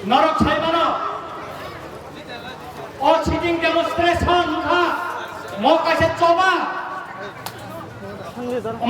নরক ছাইবানো অচিটিং ডেমনস্ট্রেশন মকাছে চবা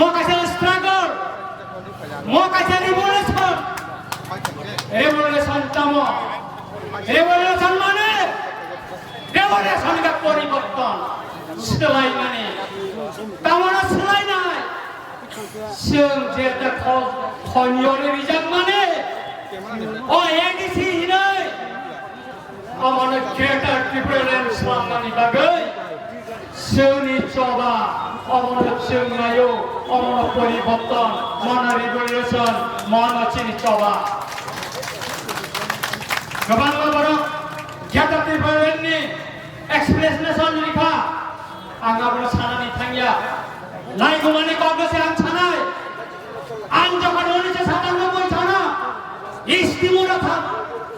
মকাছে স্ট্রাগল মকাছে রিভলিউশন রেভলিউশন তামো রেভলিউশন মানে রেভলিউশনকে পরিবর্তন সেলাই মানে তামানা সেলাই নাই जों जेता खनियनि रिजार्भ माने अ एडिसि हिनै अमन ग्रेटर ट्रिब्युनेल खालामनायनि बागै जोंनि जबा अमन जोंनायो अमन परिबर्तन माना रिभलिउसन माना चिनि जबा गोबां बर' ग्रेटर ट्रिब्युनेलनि एक्सप्लेनेसन लिखा आंहाबो सानानै थांया लाइगुमानि कांग्रेस आं सानाय आं जखन 1997 साना इस्तिमुरा था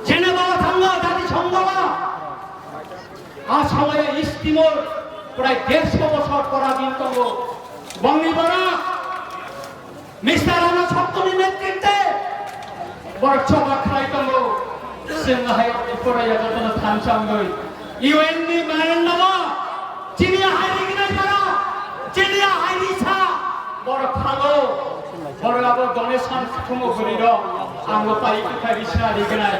जेनेभायाव थाङो जातिसंघआ आसामाव इस्तिमुर प्राय 150 बছর পরাধীন দङ बंगीबरा मिस्टार राणा सप्तमी नेतृत्वे बरचबा खाय दङ जोंहाय फराया जतन थानसांगै इउएननि माननामा चिनिया हारिगिना जारा चिनिया हारिसा बर खागो बरगाबो डोनेशन खुमो गुरिर आंगो पाइ खारिसा रिगनाय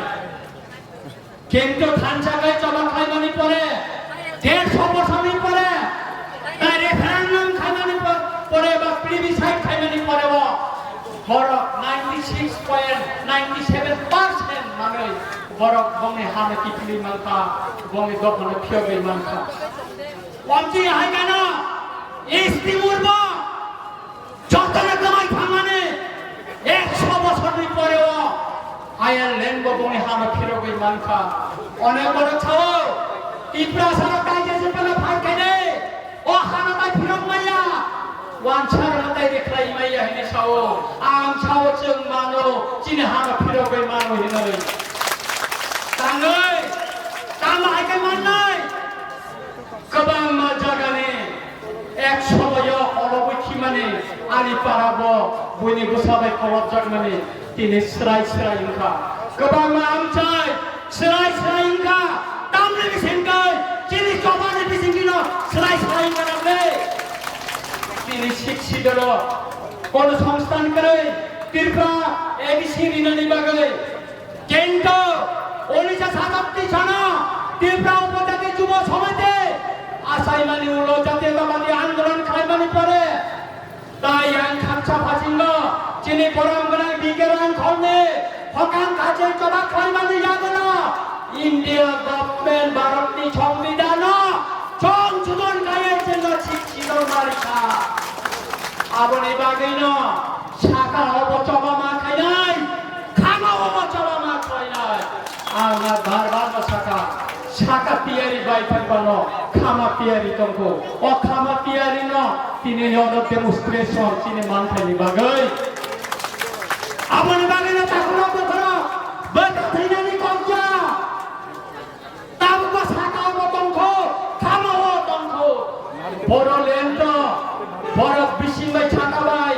केंद्र थानसागै जमा खायमानि परे 150 বছরनि परे ताइ रेफारेंडम खायमानि परे बा प्लेबिसाइट खायमानि परे बर 96.97% माने बर बंनि हाने किफिलि मानखा बंनि दफने फियगै मानखा पन्थी हायगाना इस्तिमुरबा जतने कमाई थांनानै 100 বছরनि परेও आयारलैंड बंनि हाने फिरगै मानखा अनेक बर छाओ इप्रा सारा कायजे पेला फायखायने अ हाना बाय फिरग माया वानसार हाताय रेख्लाय माया हिने साओ आं साओ जों मानो चिनि हाना फिरगै मानो हिनै तांगै तामा हायखाय माननाय गोबां मा जागानि एक समयो अलबैखि माने आलि पाराबो बयनि गोसाबाय कलब जागमानि दिनै स्राय स्राय इंखा गोबां मा आमचाय स्राय स्राय इंखा तामनि बिसेंगै चिनि जबानि बिसेंगिनो स्राय स्राय इंखानाबले दिनै शिक्षितल गण संस्थान करे तिरफा एबिसि रिनानि बागै केन्द्र 1957 सना तिरफा उपजाति जुब समिति आसायमानि उलो जातीयताबादी आंदोलन खालामनानै परे ताइ आं खामसा फासिंगो चिनि बरम गोनां बिगियान खलनि हकान काजे जबा खालामनानै जागोना इन्डिया गभर्नमेन्ट भारतनि संविधान संशोधन गायै जोङो शिक्षित मारिखा आबनि बागैनो साखा अबचबा मा खायनाय खामा अबचबा मा खायनाय आंहा बार साखा साखा तियारि बायफानबानो खामा तियारि दंखौ अ खामा तियारि न तिनि अद डेमनस्ट्रेशन तिनि मानथायनि बागै आबनि बागैनो ताखुना बखरा बता थैनानि कब्जा ताबुको साखा अब दंखौ खामा अ दंखौ बर'लेण्ड बर' बिसिंबाय थाखाबाय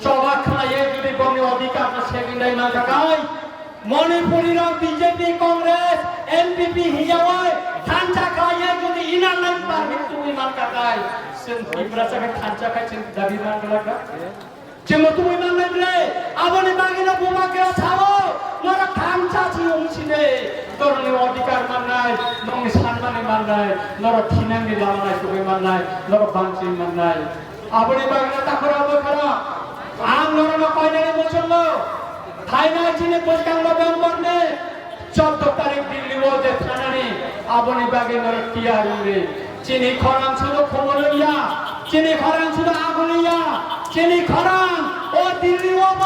जबा खालायो जुदि गावनि अधिकारखौ सेगिनाय मा थाखाय मणिपुर बीजेपी कांग्रेस एनपीपी हिजावै थानसा खायो जुदि इनानै पारमिट तुमि मान थाखाय जों बिब्रासाखै थानसा खाय जों दाबि मान गलाका जों तुमि मान नायले आबनि बागिनो बुमाके सावो नर थानसा छि उमसिने तोरनि अधिकार माननाय नंनि सानमानि माननाय नर थिनांनि लामानाय तुमि माननाय नर बांसिन माननाय आबनि बागिनो ताखराबो खरा आं नरनो कयनानि मोसल्लो थाइनाय चिनि बसगां नभेम्बरनि 14 तारिख दिल्लीआव जे थानानै आबनि बागै नर तियारि चिनि खरां सुदो खमलनिया चिनि खरां सुदो आगुनिया चिनि खरां ओ दिल्लीआव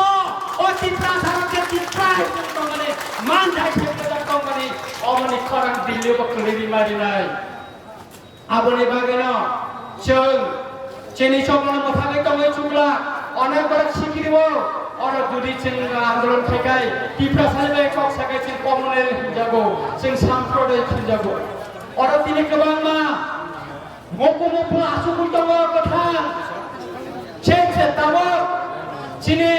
ओ तिप्रा सारके तिप्रा तंगने मान जाय सेदा तंगने अबनि खरां दिल्लीआव खलिबि मारिनाय आबनि बागैनो जों चिनि सबनो मथागै तंगै चुगला अनेक बर सिकिरिबो और जुदि जों आंदोलन थाखाय तिप्रा सालबाय कक साखाय जों कमनेल हिनजागौ जों सामप्रदाय हिनजागौ और दिनै गोबां मा मखु आसुगुर दङ गोथां से दाबो दिनै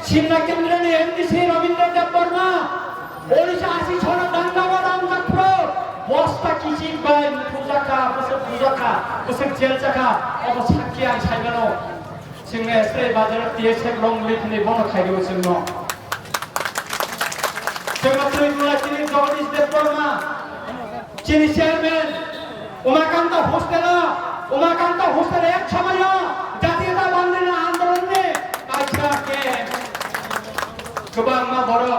सिमला केन्द्रनि एमडिसि रवीन्द्र देव Burma 1980 kusik jel chaka obo sakki ang saibano singme sre bazar tie sek long likhni bono khaido singno singma tui mula chini jogadish dev Burma chini chairman umakanta hostel ek chamaya jatiyata bandina andolonne kaisa ke gobang ma boro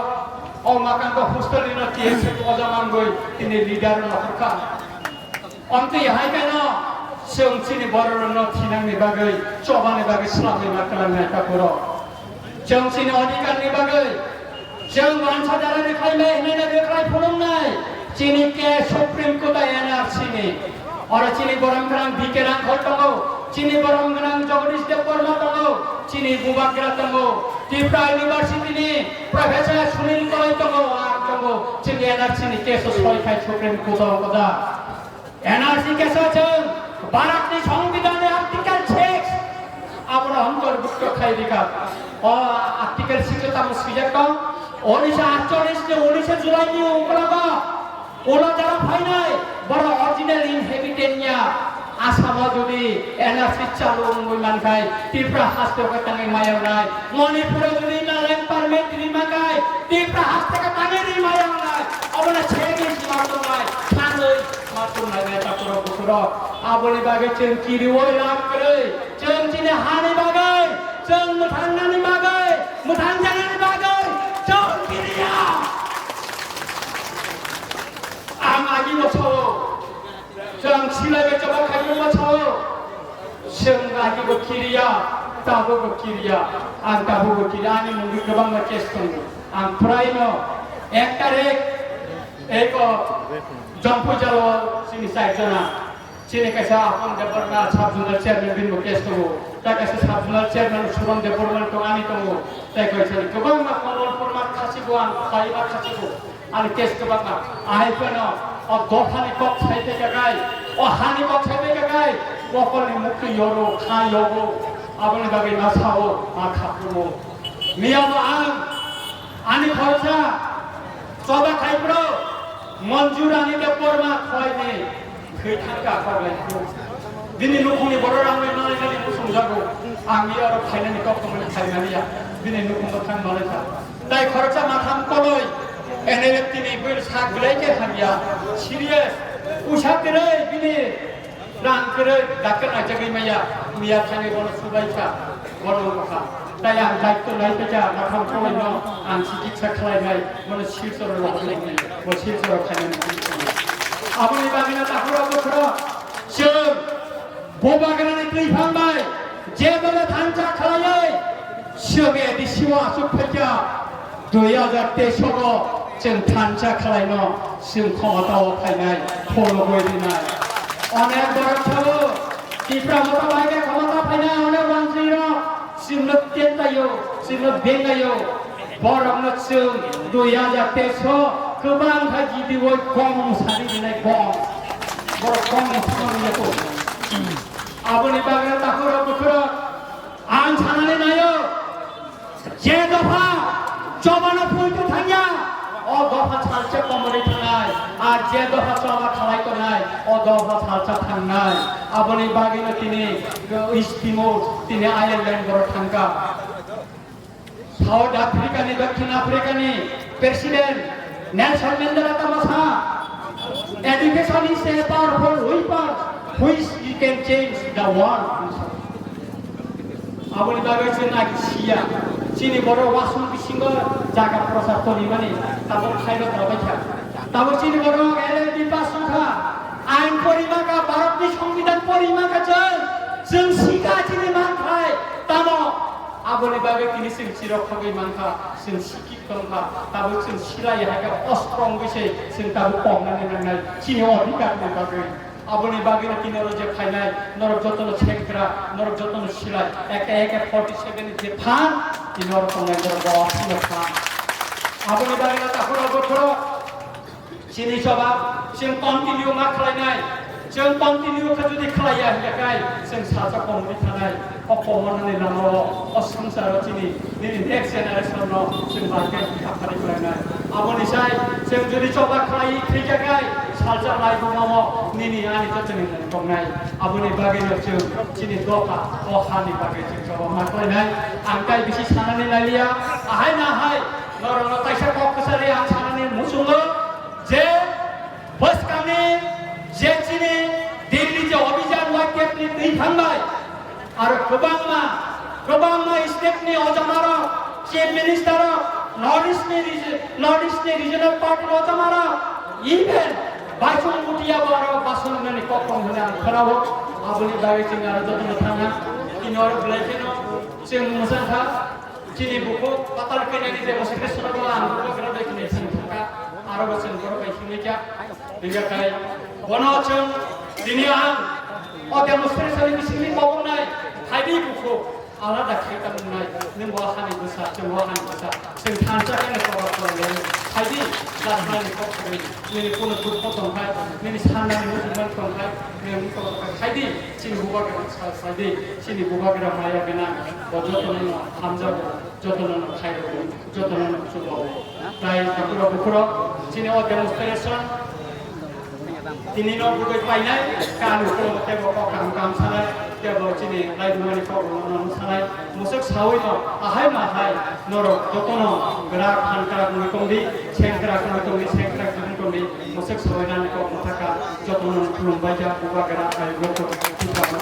umakanta hostel ina tie sek ojaman goi tini leader no harka onti hai kana sing chini boro no thinang ni bagai chobane bagai slam ni makalan na ta puro jeng chini odikar ni bagai jeng wansa jara ni khaile ne ne bekrai phulung nai chini ke supreme court NRC ni ora chini borang grang bikerang khotongo chini borang grang jagadish dev Burma tongo chini bubagra tongo Tripura University ni professor Sunil Kolai tongo ar tongo chini NRC ni keso soi khai supreme court oda NRC keso cheng Bharat ni সংবিধানে article 6 আমরা অন্তর্ভুক্ত খাই দিকা article 6 তা সুজেক্ট 1948 নে 19 জুলাই নি ওকলাবা OLA যারা ভাই নাই বড় অরিজিনাল ইনহেবিটেন্টনিয়া আসামা যদি এনআরসি চালু মইমান খাই ত্রিপুরা হাসতে টাঙ্গে মায়াও নাই মণিপুরে যদি নালেন পারমিট রিমাকাই ত্রিপুরা হাসতে টাঙ্গে রিমায়াও নাই অবনা ছেগে সীমান্ত নাই খানই মাত্র নাই এটা পুরো পুরো আবলি বাগে চেন কিরি ওই লাভ করে চেন চিনে হানি বাগে চেন মুঠান্নানি বাগে মুঠানজানি বাগে chain কিরিয়া ang agi mo chawo jang silai be chaba khai mo chawo seng agi bo kiriya tabo bo kiriya ang tabo bo kiriya ani mungi kabang ma keston ang praino ektare eko jampu jalo sini sai jana sini kaisa apon deparna sabjunal chairman bin mo kesto ta kaisa sabjunal chairman suron department to ani to tai kaisa kabang ma kolol format khasi bo ang khai ma khasi bo R case কে বাবা I pen O দফানি cock ছাইতে গায় ও হানি cock ছাইতে গায় Okolie মুক্তি ইয়রো খাই ইয়রো আপনি বাগে না ছাও মা খাপুরো মিয়ানো আনি খরচা সবা খাইপ্রো মঞ্জুর আনি দে পরমা খয়নে খৈথাকা করলাই দিনি নুকুনি বড় রামে নয় জানি সুমজাগো আমি আর খাইনানি কক মানে খাইনানিয়া দিনি নুকুন থান নয় তাই খরচা মাথাম কলই ene tini bil saglai ke hamya serious usha kere bini rang kere dakar ajagi maya miya thane bono subai ka bono ka tai ang daitto nai pe ja na kham khoi no ang chikitsa khlai nai bono silsor lo khlai nai bo silsor khane ni aboni bagina takura bokro sir bobagana ni tui phambai je bole thancha khlai syoge di siwa asuk phaja 2023 go जों थानसा खालायनो जों क्षमताव फायनाय फलबय दिनाय अनेक बरथाबो टिप्रा मता बायगे क्षमता फायनाय अनेक मानसिनो जोंनो तेनतायो जोंनो बेंगायो बरमनो जों 2023 गोबां गिदिवै गम सारि दिनाय गम बर गम सारियाखौ आबनि बागै ताखुरा बुखुरा आं सानानै नायो जे दफा जबाना फुइतो थांया ও দফা ছালচা কমরে থানায় আর যে দফা চলা খালাই তো নাই ও দফা ছালচা থানায় আপনি বাগিনা তিনি ইস্তিমোর তিনি আয়ারল্যান্ড বড় থাঙ্কা সাউথ আফ্রিকা নি দক্ষিণ আফ্রিকা নি প্রেসিডেন্ট নেলসন ম্যান্ডেলা তামাসা education is a powerful weapon which you can change the world আপনি বাগাইছেন নাকি সিয়া চিনি বড় ওয়াসুন বিসিঙ্গ জায়গা প্রসার করি মানে তারপর খাইলো ধরবাইছা তারপর চিনি বড় এলএলবি পাস সংখ্যা আইন পরিমাকা ভারতনি সংবিধান পরিমাকা চল जों सिगा चिनि मानखाय तामो आबोनि बागे तिनि सिं सिरखगै मानखा जों सिकि खंखा ताबो जों सिलाय हागा अस्ट्रं गैसे जों ताबो पमनानै नांनाय चिनि अधिकारनि बागे आबोनि बागे तिनि रजे फायनाय नरक जतन सेंग्रा नरक जतन सिलाय एके एके 47 जे फान तिनि नरक संनाय बसिनो फान आबोनि बागे ताखुरा बोथरो चिनि सभा जों कन्टिनिउ मा खालायनाय जों कन्टिनिउ खा जुदि खालाया हेकाय जों साजा कमनि थानाय अपमाननि नामाव असंसार चिनि दिनै नेक्स्ट जेनारेशन जों बागे खाफारि खालायनाय aboni sai जों जुदि coba खालाय थैजागाय सालजा लाइ दङमो निनि आनि जतनि दंनाय aboni bageno जों चिनि दखा अखानि बागै जों coba माख्लायनाय आंखाय बिसि सानानै लालिया आहाय नाहाय नरनो ताइसा ककसारि आं सानानै मुसुङो जे बसकानि जे चिनि दिल्ली जे अभियान वाक्यनि दैखांबाय आरो गोबांमा स्टेटनि अजामारा चिफ मिनिस्टार नॉर्थ ईस्टनि रिजनल पार्टी अजामारा इभेन बाइसुं मुटिया बारो बासुंनि ककम होना आं खोनाबो आबुनि बागै जों आरो जतन थाङा इनर ब्लेकेनो जों मोजांखा चिनि बुखौ पाताल फैनायनि जे मोसक्रेसनबो आं बुखौ ग्राबायखिनि थांखा आरो जों बर' बायखिनिका बिगाखाय बनोजों दिनै आं अडेमोस्ट्रेसननि बिसिनि बावनाय हायदि बुखौ आलादा खालामनाय नों वाहानि गोसा जों वाहानि गोसा जों थांजागायनो खालामनाय हायदि लानानै ककमनि नोंनि कोनो दुख दंहाय नोंनि साननानै मोजां दंहाय नों हायदि चिनि बुबागरा हायदि चिनि बुबागरा माया गोनां जतन हामजाबो जतन खायबो जतन सुबो ताइ बुखुराव चिनि अडेमोस्ट्रेसन दिनैनो बुगै पाइनाय कानुखौ तेबो काम सानाय तेबो चिनि रायजोनि खबरनो सानाय मुसक सावैनो आहाय माहाय नरक जतन ग्रा खानकारा मुकंदि सेंग्रा मुकंदि सेंग्रा मुकंदि मुसक सावैनानै को मुथाका जतन खुलुमबाय जा बुबागरा आय गथ'